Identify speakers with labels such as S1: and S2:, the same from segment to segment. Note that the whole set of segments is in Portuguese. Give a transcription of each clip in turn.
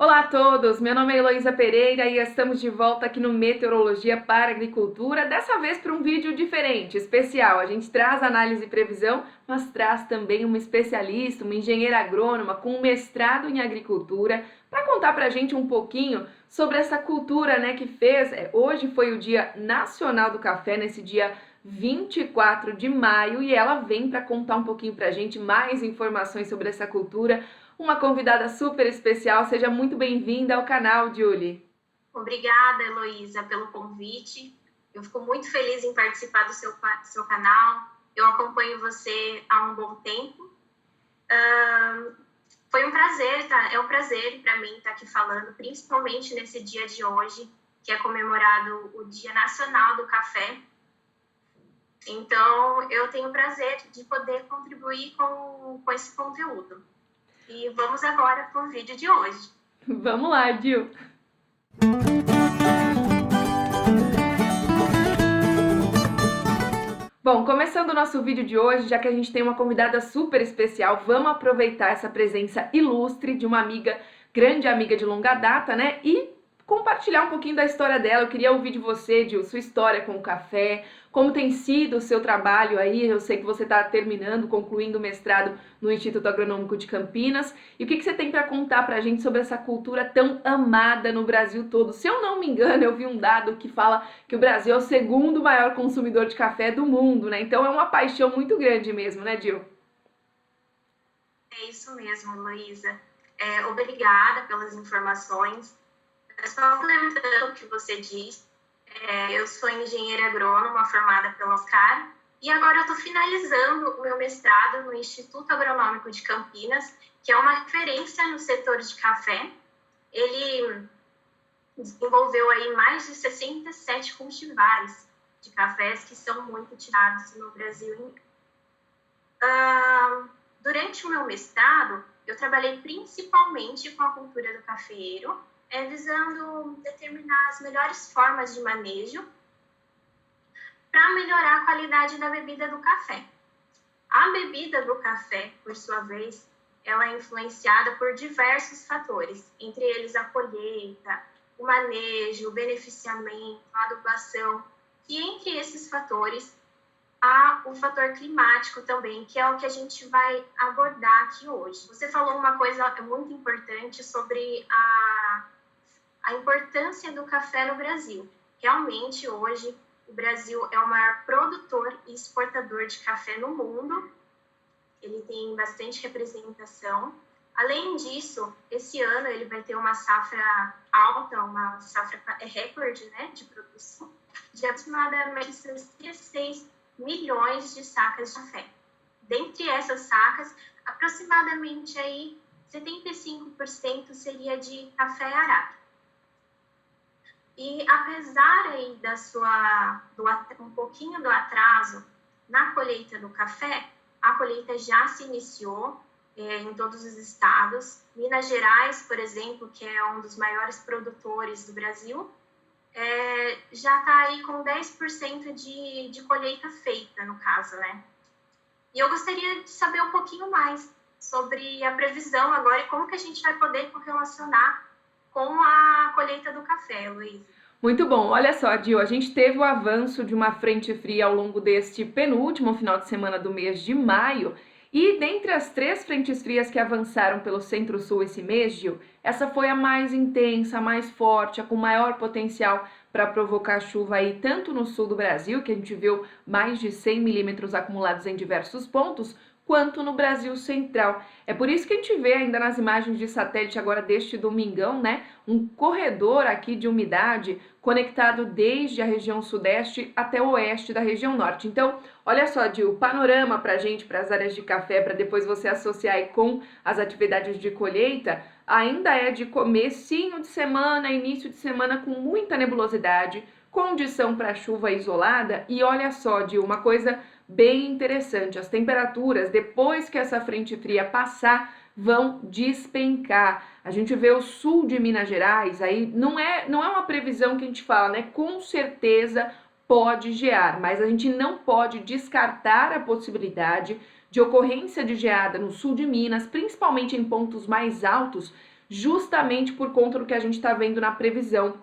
S1: Olá a todos, meu nome é Heloísa Pereira e estamos de volta aqui no Meteorologia para Agricultura, dessa vez para um vídeo diferente, especial. A gente traz análise e previsão, mas traz também uma especialista, uma engenheira agrônoma com um mestrado em agricultura, para contar para a gente um pouquinho sobre essa cultura, que fez. Hoje foi o Dia Nacional do Café, nesse dia 24 de maio, e ela vem para contar um pouquinho para a gente mais informações sobre essa cultura. Uma convidada super especial, seja muito bem-vinda ao canal, Julie.
S2: Obrigada, Heloísa, pelo convite. Eu fico muito feliz em participar do seu canal. Eu acompanho você há um bom tempo. Foi um prazer, é um prazer para mim estar aqui falando, principalmente nesse dia de hoje, que é comemorado o Dia Nacional do Café. Então, eu tenho o prazer de poder contribuir com esse conteúdo. E vamos agora para o vídeo de hoje.
S1: Vamos lá, Gil. Bom, começando o nosso vídeo de hoje, já que a gente tem uma convidada super especial, vamos aproveitar essa presença ilustre de uma amiga, grande amiga de longa data, e compartilhar um pouquinho da história dela. Eu queria ouvir de você, Gil, sua história com o café, como tem sido o seu trabalho aí. Eu sei que você está concluindo o mestrado no Instituto Agronômico de Campinas. E o que você tem para contar para a gente sobre essa cultura tão amada no Brasil todo? Se eu não me engano, eu vi um dado que fala que o Brasil é o segundo maior consumidor de café do mundo, Então é uma paixão muito grande mesmo, Gil?
S2: É isso mesmo, Luísa. Obrigada pelas informações. Só complementando o que você disse, eu sou engenheira agrônoma formada pela UFSCar e agora eu estou finalizando o meu mestrado no Instituto Agronômico de Campinas, que é uma referência no setor de café. Ele desenvolveu aí mais de 67 cultivares de cafés que são muito utilizados no Brasil. Durante o meu mestrado, eu trabalhei principalmente com a cultura do cafeiro, visando determinar as melhores formas de manejo para melhorar a qualidade da bebida do café. A bebida do café, por sua vez, ela é influenciada por diversos fatores, entre eles a colheita, o manejo, o beneficiamento, a adubação, e entre esses fatores há o fator climático também, que é o que a gente vai abordar aqui hoje. Você falou uma coisa muito importante sobre a importância do café no Brasil. Realmente, hoje, o Brasil é o maior produtor e exportador de café no mundo. Ele tem bastante representação. Além disso, esse ano ele vai ter uma safra alta, uma safra recorde, de produção, de aproximadamente 66 milhões de sacas de café. Dentre essas sacas, aproximadamente aí 75% seria de café arábica. E apesar aí um pouquinho do atraso na colheita do café, a colheita já se iniciou em todos os estados. Minas Gerais, por exemplo, que é um dos maiores produtores do Brasil, já está aí com 10% de colheita feita, no caso, E eu gostaria de saber um pouquinho mais sobre a previsão agora e como que a gente vai poder correlacionar com a colheita do café, Luísa.
S1: Muito bom. Olha só, Gil, a gente teve o avanço de uma frente fria ao longo deste penúltimo final de semana do mês de maio. E dentre as 3 frentes frias que avançaram pelo centro-sul esse mês, Gil, essa foi a mais intensa, a mais forte, a com maior potencial para provocar chuva aí, tanto no sul do Brasil, que a gente viu mais de 100 milímetros acumulados em diversos pontos, quanto no Brasil central. É por isso que a gente vê ainda nas imagens de satélite agora deste domingão, um corredor aqui de umidade conectado desde a região sudeste até o oeste da região norte. Então, olha só, Gil, o panorama para a gente, para as áreas de café, para depois você associar aí com as atividades de colheita, ainda é de comecinho de semana, início de semana com muita nebulosidade, condição para chuva isolada. E olha só, Gil, uma coisa bem interessante, as temperaturas, depois que essa frente fria passar, vão despencar. A gente vê o sul de Minas Gerais, aí não é uma previsão que a gente fala, com certeza pode gear, mas a gente não pode descartar a possibilidade de ocorrência de geada no sul de Minas, principalmente em pontos mais altos, justamente por conta do que a gente está vendo na previsão.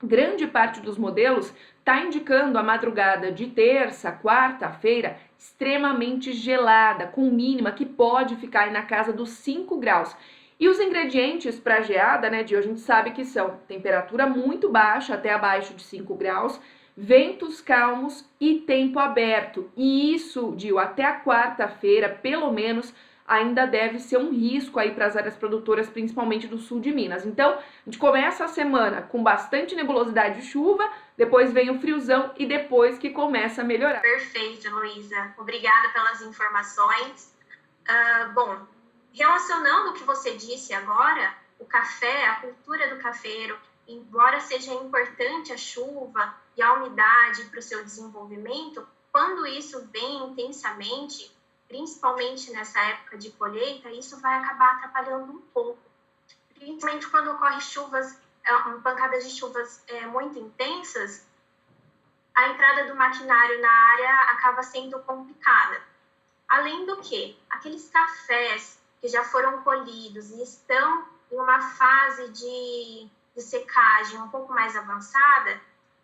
S1: Grande parte dos modelos está indicando a madrugada de terça, quarta-feira, extremamente gelada, com mínima que pode ficar aí na casa dos 5 graus. E os ingredientes para a geada, né, Dio, a gente sabe que são temperatura muito baixa, até abaixo de 5 graus, ventos calmos e tempo aberto. E isso, Dio, até a quarta-feira, pelo menos, ainda deve ser um risco aí para as áreas produtoras, principalmente do sul de Minas. Então, a gente começa a semana com bastante nebulosidade de chuva, depois vem o friozão e depois que começa a melhorar.
S2: Perfeito, Luísa. Obrigada pelas informações. Bom, relacionando o que você disse agora, o café, a cultura do cafeiro, embora seja importante a chuva e a umidade para o seu desenvolvimento, quando isso vem intensamente, principalmente nessa época de colheita, isso vai acabar atrapalhando um pouco. Principalmente quando ocorrem chuvas, pancadas de chuvas muito intensas, a entrada do maquinário na área acaba sendo complicada. Além do que, aqueles cafés que já foram colhidos e estão em uma fase de secagem um pouco mais avançada,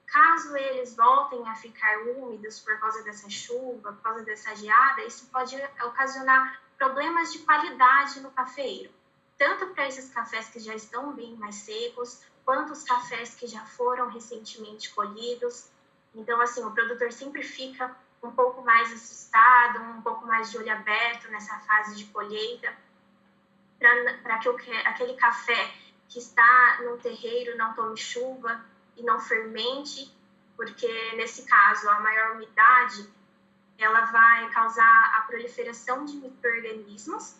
S2: caso eles voltem a ficar úmidos por causa dessa chuva, por causa dessa geada, isso pode ocasionar problemas de qualidade no cafeiro. Tanto para esses cafés que já estão bem mais secos, quanto os cafés que já foram recentemente colhidos. Então, assim, o produtor sempre fica um pouco mais assustado, um pouco mais de olho aberto nessa fase de colheita, para que aquele café que está no terreiro não tome chuva e não fermente, porque nesse caso a maior umidade ela vai causar a proliferação de micro-organismos,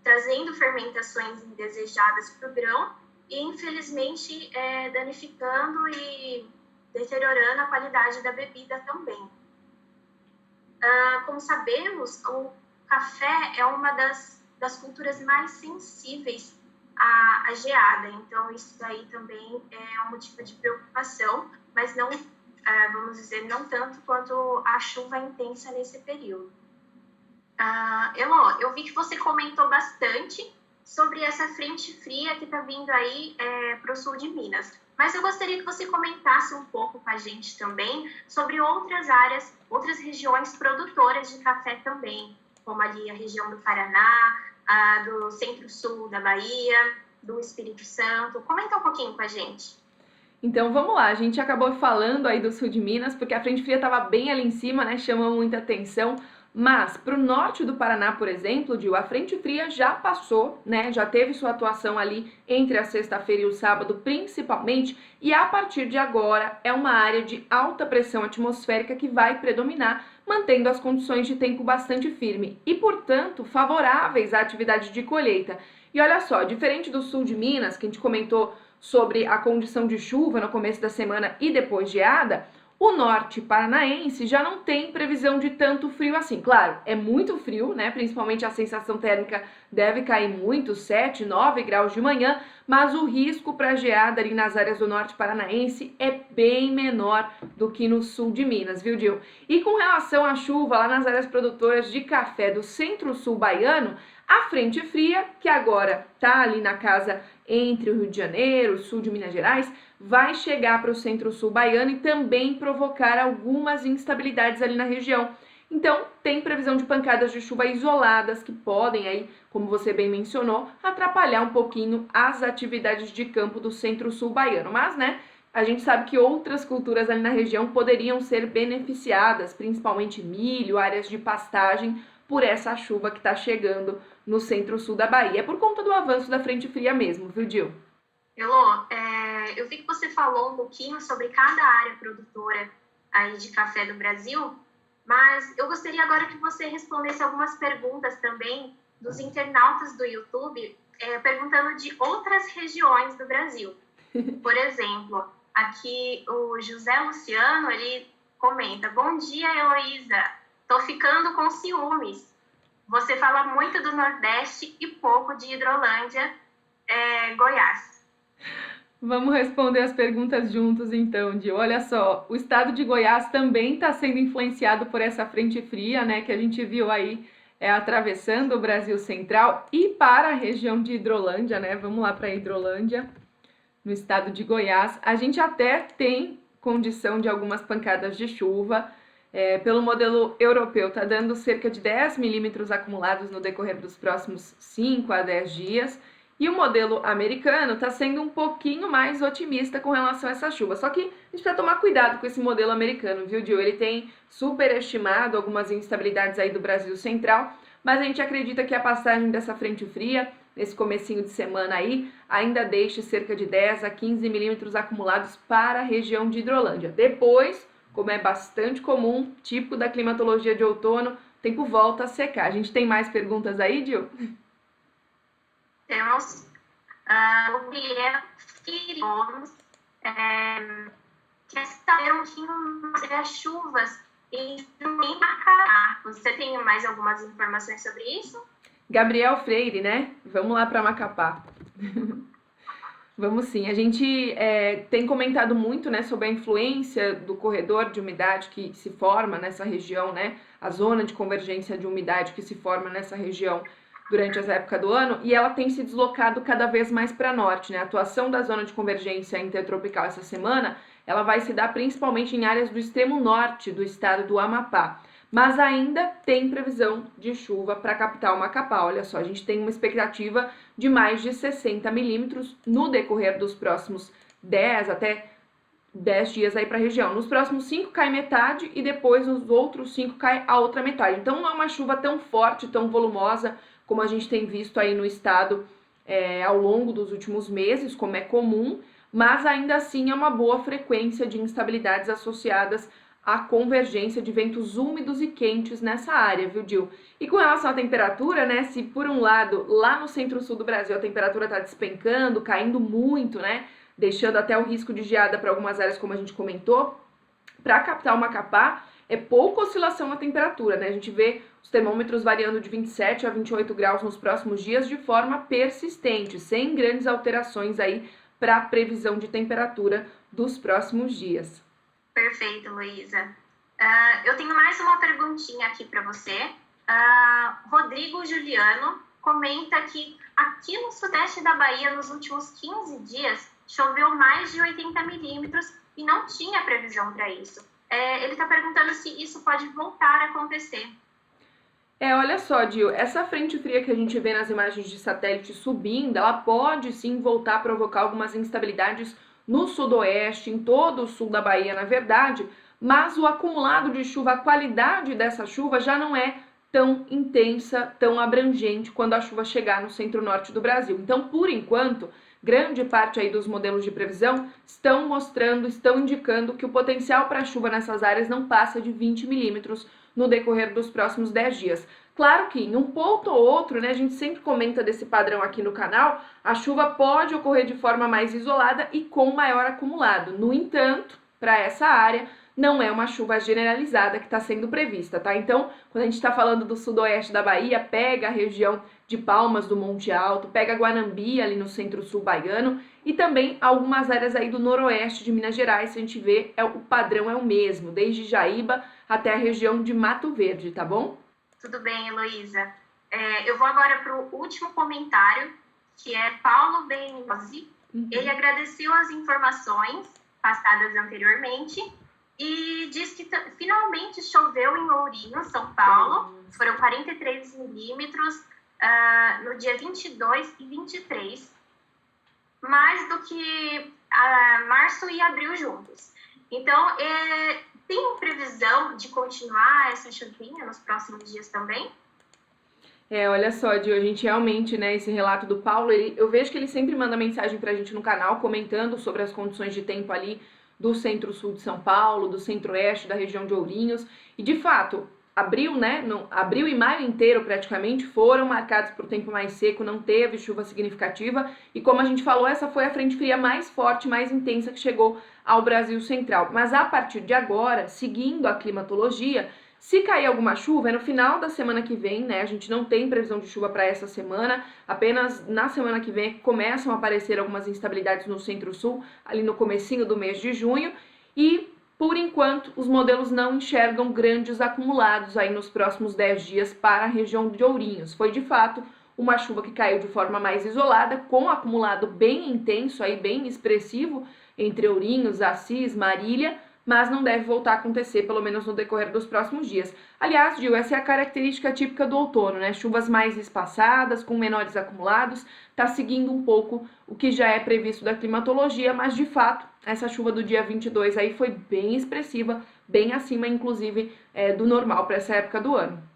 S2: trazendo fermentações indesejadas para o grão e infelizmente danificando e deteriorando a qualidade da bebida também. Como sabemos, o café é uma das culturas mais sensíveis à geada, então isso daí também é um motivo de preocupação, mas não, vamos dizer, não tanto quanto a chuva intensa nesse período. Elô, eu vi que você comentou bastante sobre essa frente fria que está vindo aí para o sul de Minas, mas eu gostaria que você comentasse um pouco com a gente também sobre outras áreas, outras regiões produtoras de café também, como ali a região do Paraná, do centro-sul da Bahia, do Espírito Santo. Comenta um pouquinho com a gente.
S1: Então vamos lá, a gente acabou falando aí do sul de Minas, porque a frente fria estava bem ali em cima, né, chamou muita atenção, mas para o norte do Paraná, por exemplo, Gil, a frente fria já passou, né, já teve sua atuação ali entre a sexta-feira e o sábado principalmente, e a partir de agora é uma área de alta pressão atmosférica que vai predominar, mantendo as condições de tempo bastante firme e, portanto, favoráveis à atividade de colheita. E olha só, diferente do sul de Minas, que a gente comentou sobre a condição de chuva no começo da semana e depois geada, o norte paranaense já não tem previsão de tanto frio assim. Claro, é muito frio, né? Principalmente a sensação térmica deve cair muito, 7, 9 graus de manhã, mas o risco para geada ali nas áreas do norte paranaense é bem menor do que no sul de Minas, viu, Gil? E com relação à chuva lá nas áreas produtoras de café do centro-sul baiano, a frente fria, que agora tá ali na casa entre o Rio de Janeiro, o sul de Minas Gerais, vai chegar para o centro-sul baiano e também provocar algumas instabilidades ali na região. Então, tem previsão de pancadas de chuva isoladas que podem aí, como você bem mencionou, atrapalhar um pouquinho as atividades de campo do centro-sul baiano. Mas, né, a gente sabe que outras culturas ali na região poderiam ser beneficiadas, principalmente milho, áreas de pastagem, por essa chuva que está chegando no centro-sul da Bahia. É por conta do avanço da frente fria mesmo, viu, Gil?
S2: Elô, eu vi que você falou um pouquinho sobre cada área produtora aí de café do Brasil, mas eu gostaria agora que você respondesse algumas perguntas também dos internautas do YouTube, perguntando de outras regiões do Brasil. Por exemplo, aqui o José Luciano, ele comenta: bom dia, Heloísa, tô ficando com ciúmes. Você fala muito do Nordeste e pouco de Hidrolândia, Goiás.
S1: Vamos responder as perguntas juntos então, Gil. Olha só, o estado de Goiás também está sendo influenciado por essa frente fria, né, que a gente viu aí atravessando o Brasil Central e para a região de Hidrolândia, né? Vamos lá para Hidrolândia, no estado de Goiás. A gente até tem condição de algumas pancadas de chuva. Pelo modelo europeu, está dando cerca de 10 milímetros acumulados no decorrer dos próximos 5 a 10 dias. E o modelo americano está sendo um pouquinho mais otimista com relação a essa chuva. Só que a gente precisa tomar cuidado com esse modelo americano, viu, Gil? Ele tem superestimado algumas instabilidades aí do Brasil Central, mas a gente acredita que a passagem dessa frente fria, nesse comecinho de semana aí, ainda deixe cerca de 10 a 15 milímetros acumulados para a região de Hidrolândia. Depois, como é bastante comum, tipo da climatologia de outono, o tempo volta a secar. A gente tem mais perguntas aí, Gil?
S2: Temos o Guilherme Quirons, quer saber um pouquinho sobre as chuvas em Macaá. Você tem mais algumas informações sobre isso?
S1: Gabriel Freire, né? Vamos lá para Macapá. Vamos sim. A gente tem comentado muito, né, sobre a influência do corredor de umidade que se forma nessa região, né? A zona de convergência de umidade que se forma nessa região durante essa época do ano, e ela tem se deslocado cada vez mais para norte, né? A atuação da zona de convergência intertropical essa semana, ela vai se dar principalmente em áreas do extremo norte do estado do Amapá. Mas ainda tem previsão de chuva para a capital Macapá. Olha só, a gente tem uma expectativa de mais de 60 milímetros no decorrer dos próximos 10 até 10 dias aí para a região. Nos próximos 5 cai metade e depois nos outros 5 cai a outra metade. Então não é uma chuva tão forte, tão volumosa como a gente tem visto aí no estado ao longo dos últimos meses, como é comum, mas ainda assim é uma boa frequência de instabilidades associadas à convergência de ventos úmidos e quentes nessa área, viu, Gil? E com relação à temperatura, né, se por um lado, lá no centro-sul do Brasil, a temperatura está despencando, caindo muito, né, deixando até o risco de geada para algumas áreas, como a gente comentou, para a capital Macapá, é pouca oscilação na temperatura, né? A gente vê os termômetros variando de 27 a 28 graus nos próximos dias de forma persistente, sem grandes alterações aí para a previsão de temperatura dos próximos dias.
S2: Perfeito, Luísa. Eu tenho mais uma perguntinha aqui para você. Rodrigo Juliano comenta que aqui no sudeste da Bahia, nos últimos 15 dias, choveu mais de 80 milímetros e não tinha previsão para isso. Ele está perguntando se isso pode voltar a acontecer.
S1: Olha só, Gil, essa frente fria que a gente vê nas imagens de satélite subindo, ela pode sim voltar a provocar algumas instabilidades no sudoeste, em todo o sul da Bahia, na verdade, mas o acumulado de chuva, a qualidade dessa chuva já não é tão intensa, tão abrangente quando a chuva chegar no centro-norte do Brasil. Então, por enquanto, grande parte aí dos modelos de previsão estão indicando que o potencial para chuva nessas áreas não passa de 20 milímetros no decorrer dos próximos 10 dias. Claro que em um ponto ou outro, né, a gente sempre comenta desse padrão aqui no canal, a chuva pode ocorrer de forma mais isolada e com maior acumulado. No entanto, para essa área, não é uma chuva generalizada que está sendo prevista, tá? Então, quando a gente está falando do sudoeste da Bahia, pega a região de Palmas do Monte Alto, pega Guanambi ali no centro-sul baiano e também algumas áreas aí do noroeste de Minas Gerais, se a gente vê, o padrão é o mesmo, desde Jaíba até a região de Mato Verde, tá bom?
S2: Tudo bem, Heloísa. Eu vou agora para o último comentário, que é Paulo Benozzi. Ele agradeceu as informações passadas anteriormente e diz que finalmente choveu em Ourinho, São Paulo. Foram 43 milímetros no dia 22 e 23, mais do que março e abril juntos. Então, tem previsão de continuar essa chuvinha nos próximos dias também?
S1: Olha só, Dio, a gente realmente, né, esse relato do Paulo, eu vejo que ele sempre manda mensagem pra gente no canal, comentando sobre as condições de tempo ali do centro-sul de São Paulo, do centro-oeste, da região de Ourinhos, e de fato, abril, né, abril e maio inteiro praticamente foram marcados por tempo mais seco, não teve chuva significativa, e como a gente falou, essa foi a frente fria mais forte, mais intensa que chegou ao Brasil Central. Mas a partir de agora, seguindo a climatologia, se cair alguma chuva, é no final da semana que vem, né? A gente não tem previsão de chuva para essa semana, apenas na semana que vem começam a aparecer algumas instabilidades no centro-sul, ali no comecinho do mês de junho, e Por enquanto, os modelos não enxergam grandes acumulados aí nos próximos 10 dias para a região de Ourinhos. Foi de fato uma chuva que caiu de forma mais isolada, com acumulado bem intenso, aí bem expressivo entre Ourinhos, Assis, Marília, mas não deve voltar a acontecer, pelo menos no decorrer dos próximos dias. Aliás, Gil, essa é a característica típica do outono, né? Chuvas mais espaçadas, com menores acumulados, está seguindo um pouco o que já é previsto da climatologia, mas de fato, essa chuva do dia 22 aí foi bem expressiva, bem acima, inclusive, do normal para essa época do ano.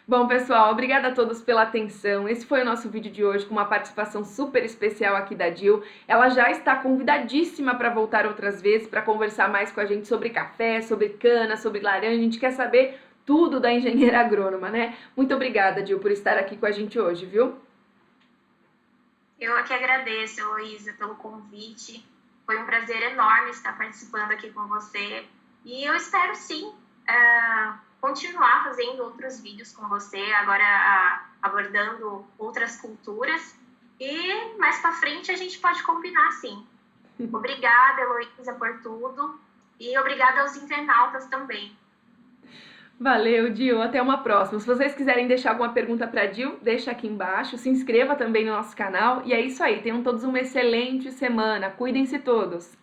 S1: Bom, pessoal, obrigada a todos pela atenção. Esse foi o nosso vídeo de hoje com uma participação super especial aqui da Gil. Ela já está convidadíssima para voltar outras vezes para conversar mais com a gente sobre café, sobre cana, sobre laranja. A gente quer saber tudo da engenheira agrônoma, né? Muito obrigada, Gil, por estar aqui com a gente hoje, viu?
S2: Eu aqui agradeço, Heloísa, pelo convite. Foi um prazer enorme estar participando aqui com você. E eu espero, sim, continuar fazendo outros vídeos com você, agora abordando outras culturas. E mais para frente a gente pode combinar, sim. Obrigada, Heloísa, por tudo. E obrigada aos internautas também.
S1: Valeu, Gil. Até uma próxima. Se vocês quiserem deixar alguma pergunta para a Gil, deixa aqui embaixo. Se inscreva também no nosso canal. E é isso aí. Tenham todos uma excelente semana. Cuidem-se todos.